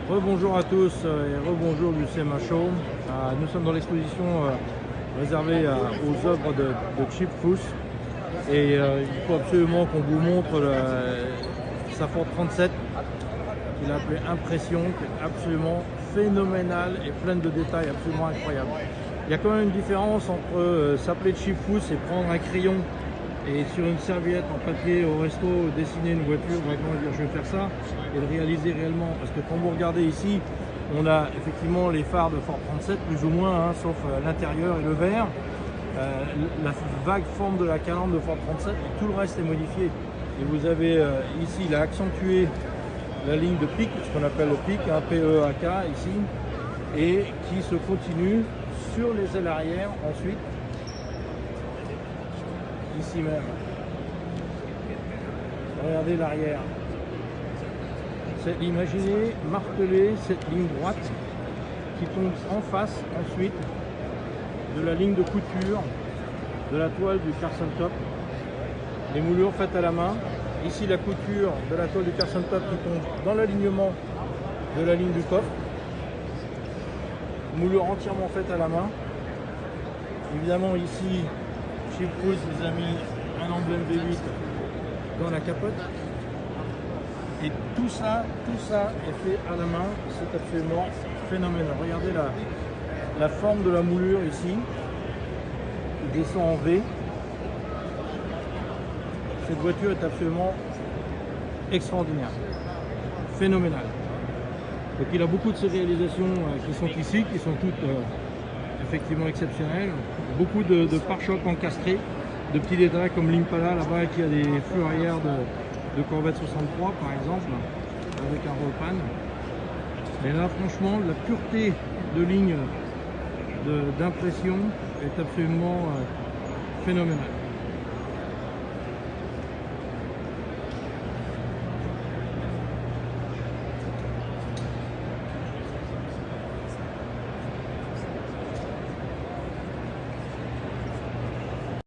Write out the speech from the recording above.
Rebonjour à tous et rebonjour du CMA Show. Nous sommes dans l'exposition réservée aux œuvres de Chip Foose et il faut absolument qu'on vous montre sa Ford 37 qu'il a appelé Impression, qui est absolument phénoménale et pleine de détails absolument incroyables. Il y a quand même une différence entre s'appeler Chip Foose et prendre un crayon et sur une serviette en papier au resto dessiner une voiture, vraiment dire je vais faire ça et le réaliser réellement. Parce que quand vous regardez ici, on a effectivement les phares de Ford 37 plus ou moins, hein, sauf l'intérieur et le verre, la vague forme de la calandre de Ford 37 et tout le reste est modifié. Et vous avez ici, il a accentué la ligne de pic, ce qu'on appelle le pic, un PEAK ici, et qui se continue sur les ailes arrière ensuite. Ici même. Regardez l'arrière. Imaginez marteler cette ligne droite qui tombe en face ensuite de la ligne de couture de la toile du Carson Top. Les moulures faites à la main. Ici la couture de la toile du Carson Top qui tombe dans l'alignement de la ligne du coffre. Moulure entièrement faite à la main. Évidemment ici Chip Foose nous a mis un emblème V8 dans la capote et tout ça est fait à la main, c'est absolument phénoménal. Regardez la forme de la moulure ici, qui descend en V. Cette voiture est absolument extraordinaire, phénoménale. Donc il a beaucoup de ces réalisations qui sont ici, qui sont toutes effectivement exceptionnelles. Beaucoup de pare-chocs encastrés, de petits détails comme l'Impala là-bas qui a des feux arrière de Corvette 63 par exemple, avec un roll pan. Mais là franchement la pureté de ligne d'impression est absolument phénoménale.